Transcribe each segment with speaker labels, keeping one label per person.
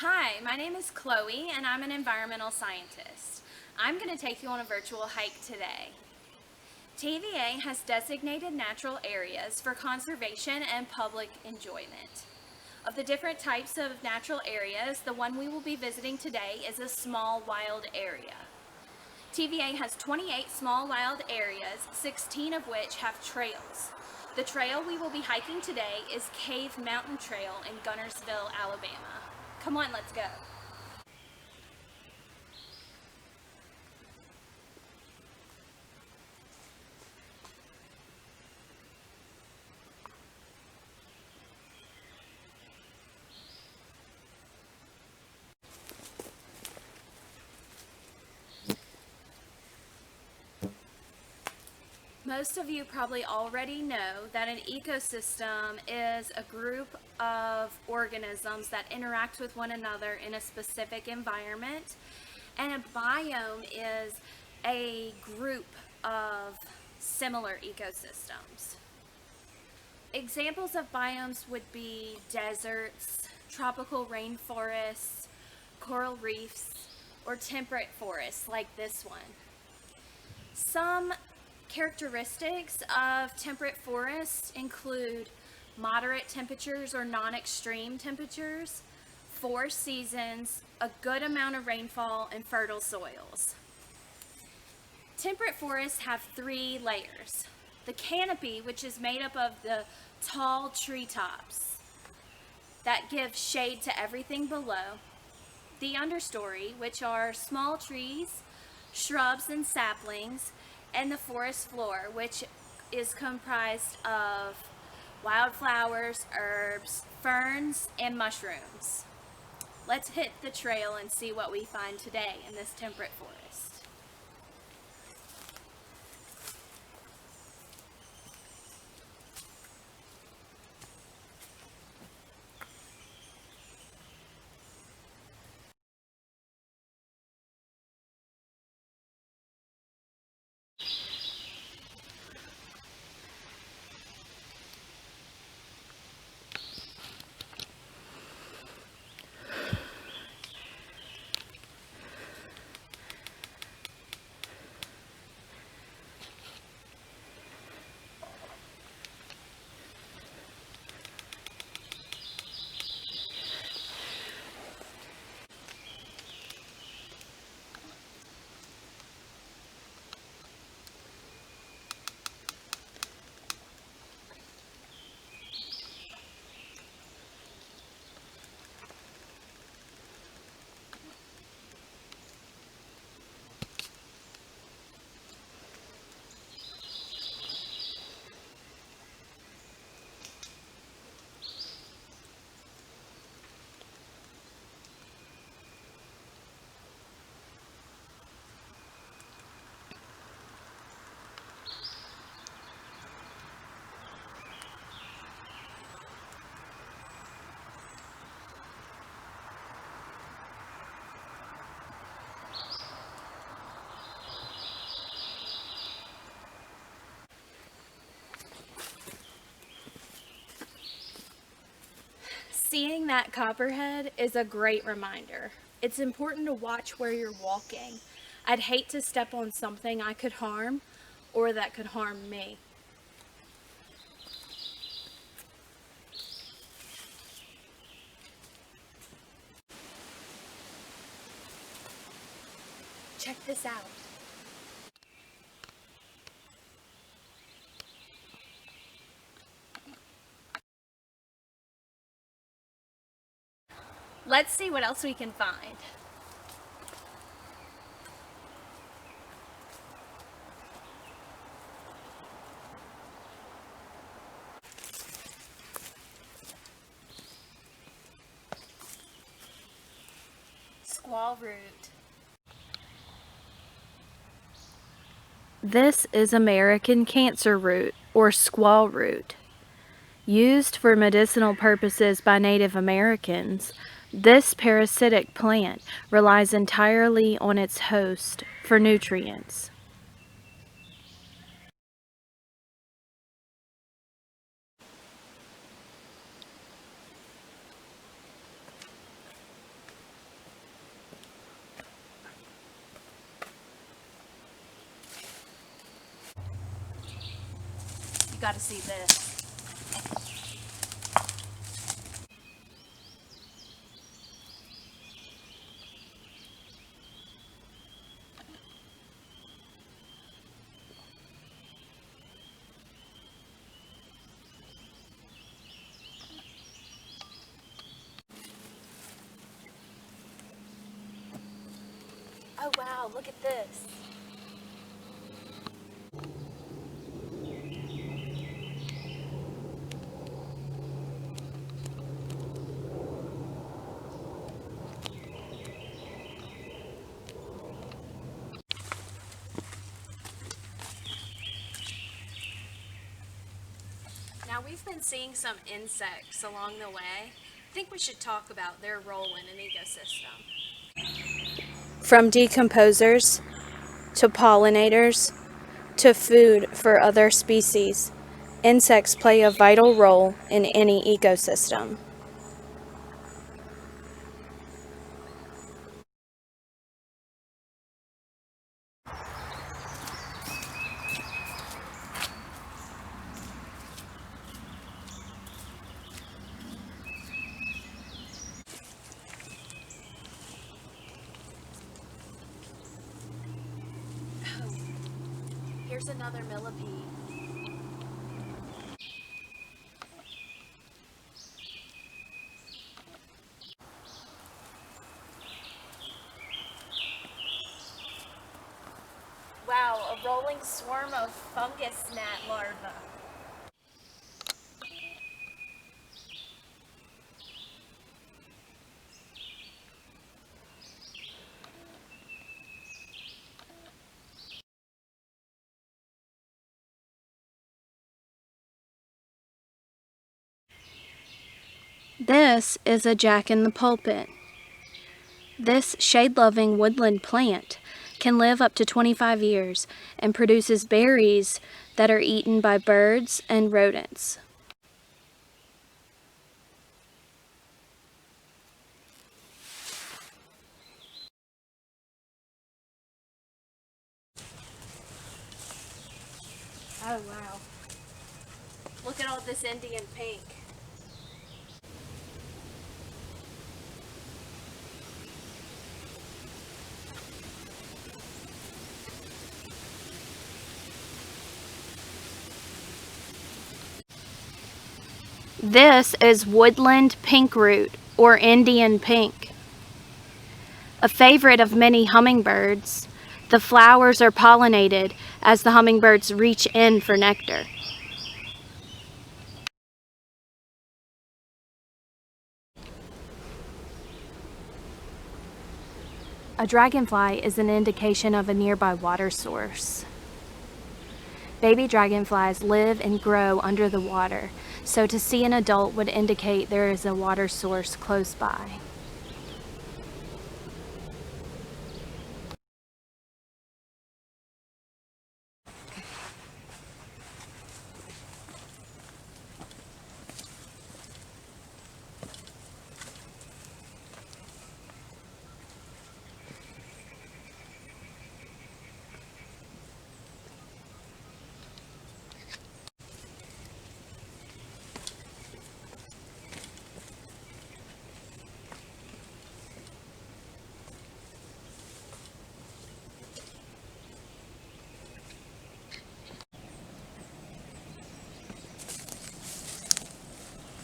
Speaker 1: Hi, my name is Chloe and I'm an environmental scientist. I'm going to take you on a virtual hike today. TVA has designated natural areas for conservation and public enjoyment. Of the different types of natural areas, the one we will be visiting today is a small wild area. TVA has 28 small wild areas, 16 of which have trails. The trail we will be hiking today is Cave Mountain Trail in Gunnersville, Alabama. Come on, let's go. Most of you probably already know that an ecosystem is a group of organisms that interact with one another in a specific environment, and a biome is a group of similar ecosystems. Examples of biomes would be deserts, tropical rainforests, coral reefs, or temperate forests like this one. Some characteristics of temperate forests include moderate temperatures or non-extreme temperatures, 4 seasons, a good amount of rainfall, and fertile soils. Temperate forests have 3 layers. The canopy, which is made up of the tall treetops that give shade to everything below. The understory, which are small trees, shrubs, and saplings, and the forest floor, which is comprised of wildflowers, herbs, ferns, and mushrooms. Let's hit the trail and see what we find today in this temperate forest. Seeing that copperhead is a great reminder. It's important to watch where you're walking. I'd hate to step on something I could harm or that could harm me. Check this out. Let's see what else we can find. Squaw root. This is American cancer root, or squaw root. Used for medicinal purposes by Native Americans, this parasitic plant relies entirely on its host for nutrients. got to see this. Oh wow, look at this. Now we've been seeing some insects along the way. I think we should talk about their role in an ecosystem. From decomposers to pollinators to food for other species, insects play a vital role in any ecosystem. Here's another millipede. Wow, a rolling swarm of fungus gnat larvae. This is a jack-in-the-pulpit. This shade-loving woodland plant can live up to 25 years and produces berries that are eaten by birds and rodents. Oh wow. Look at all this Indian pink. This is woodland pinkroot, or Indian pink. A favorite of many hummingbirds, the flowers are pollinated as the hummingbirds reach in for nectar. A dragonfly is an indication of a nearby water source. Baby dragonflies live and grow under the water, so to see an adult would indicate there is a water source close by.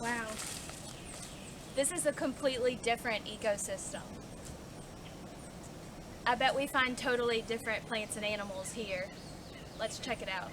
Speaker 1: Wow. This is a completely different ecosystem. I bet we find totally different plants and animals here. Let's check it out.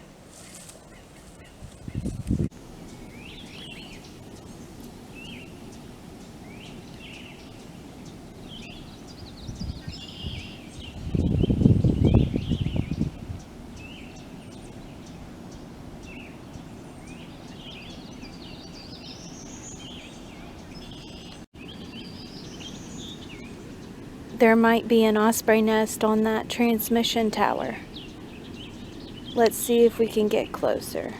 Speaker 1: There might be an osprey nest on that transmission tower. Let's see if we can get closer.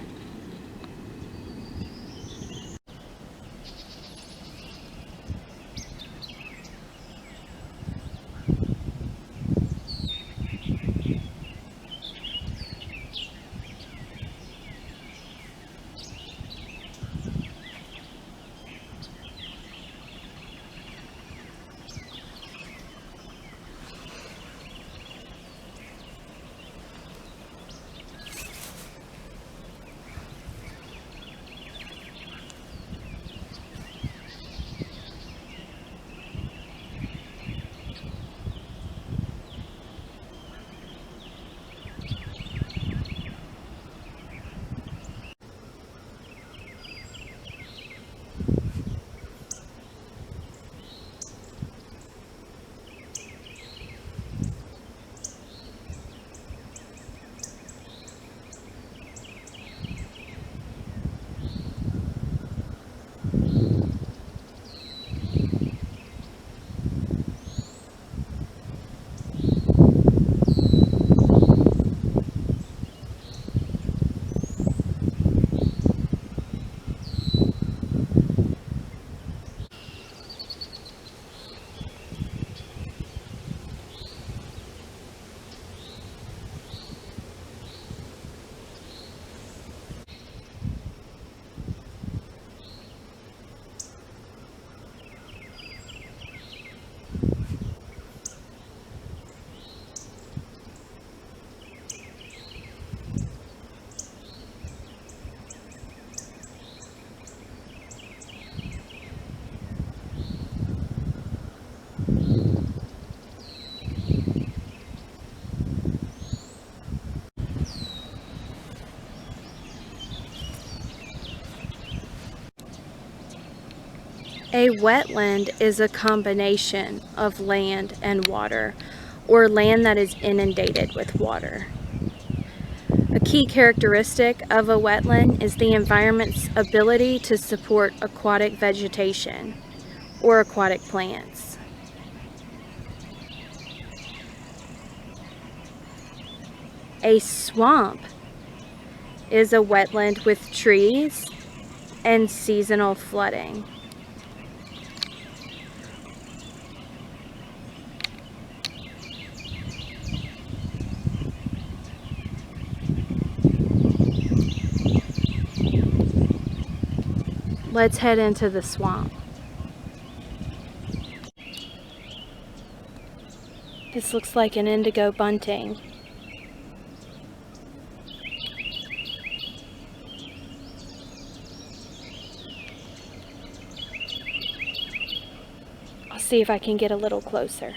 Speaker 1: A wetland is a combination of land and water, or land that is inundated with water. A key characteristic of a wetland is the environment's ability to support aquatic vegetation or aquatic plants. A swamp is a wetland with trees and seasonal flooding. Let's head into the swamp. This looks like an indigo bunting. I'll see if I can get a little closer.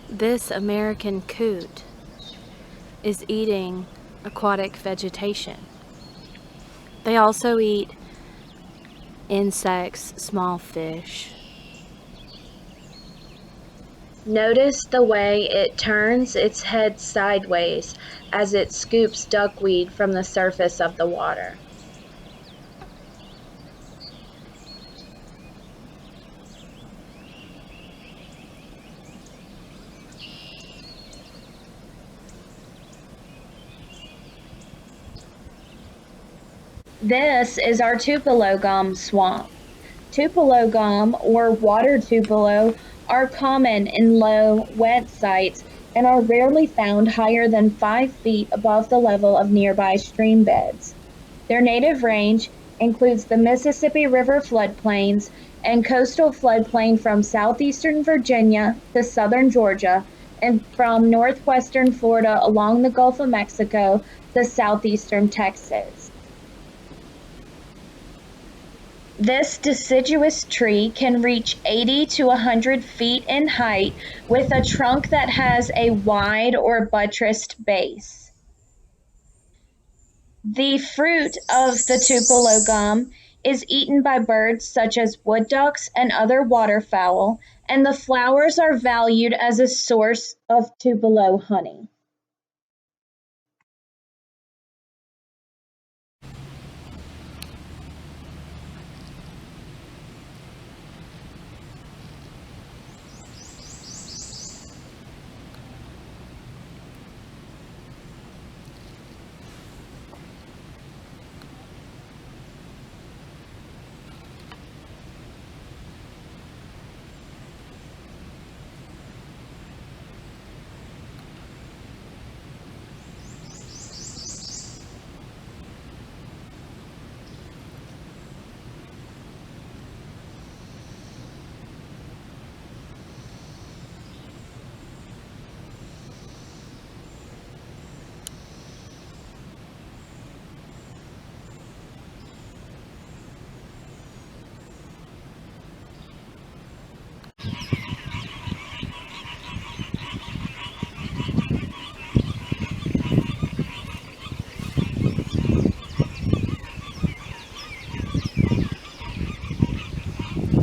Speaker 1: This American coot is eating aquatic vegetation. They also eat insects, small fish. Notice the way it turns its head sideways as it scoops duckweed from the surface of the water. This is our Tupelo gum swamp. Tupelo gum, or water tupelo, are common in low, wet sites and are rarely found higher than 5 feet above the level of nearby stream beds. Their native range includes the Mississippi River floodplains and coastal floodplain from southeastern Virginia to southern Georgia and from northwestern Florida along the Gulf of Mexico to southeastern Texas. This deciduous tree can reach 80 to 100 feet in height with a trunk that has a wide or buttressed base. The fruit of the tupelo gum is eaten by birds such as wood ducks and other waterfowl, and the flowers are valued as a source of tupelo honey.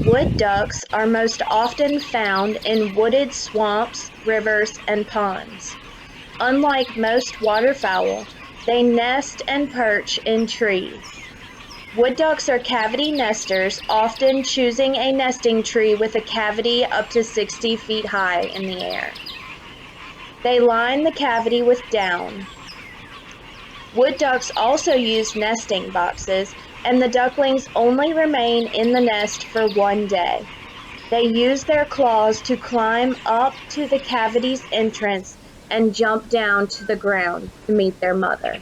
Speaker 1: Wood ducks are most often found in wooded swamps, rivers, and ponds. Unlike most waterfowl, they nest and perch in trees. Wood ducks are cavity nesters, often choosing a nesting tree with a cavity up to 60 feet high in the air. They line the cavity with down. Wood ducks also use nesting boxes,
Speaker 2: and the ducklings only remain in the nest for one day. They use their claws to climb up to the cavity's entrance and jump down to the ground to meet their mother.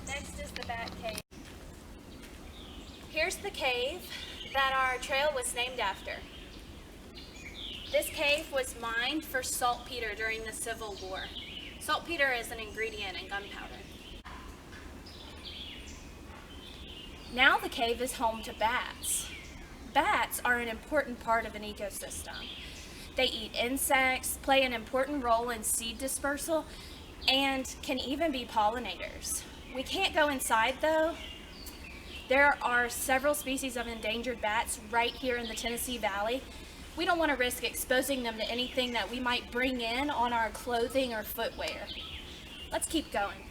Speaker 1: Next is the bat cave. Here's the cave that our trail was named after. This cave was mined for saltpeter during the Civil War. Saltpeter is an ingredient in gunpowder. Now the cave is home to bats. Bats are an important part of an ecosystem. They eat insects, play an important role in seed dispersal, and can even be pollinators. We can't go inside though. There are several species of endangered bats right here in the Tennessee Valley. We don't want to risk exposing them to anything that we might bring in on our clothing or footwear. Let's keep going.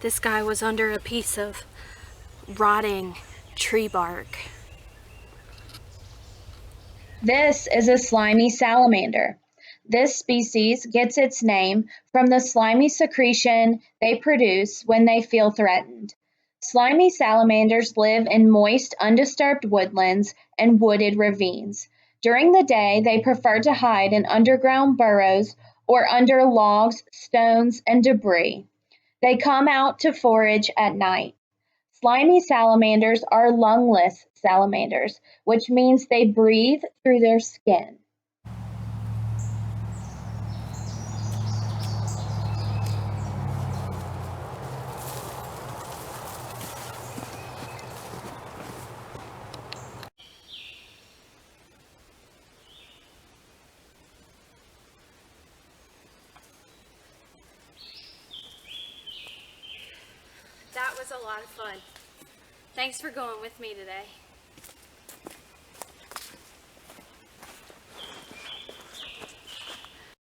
Speaker 1: This guy was under a piece of rotting tree bark.
Speaker 2: This is a slimy salamander. This species gets its name from the slimy secretion they produce when they feel threatened. Slimy salamanders live in moist, undisturbed woodlands and wooded ravines. During the day, they prefer to hide in underground burrows or under logs, stones, and debris. They come out to forage at night. Slimy salamanders are lungless salamanders, which means they breathe through their skin.
Speaker 1: was a lot of fun. Thanks for going with me today.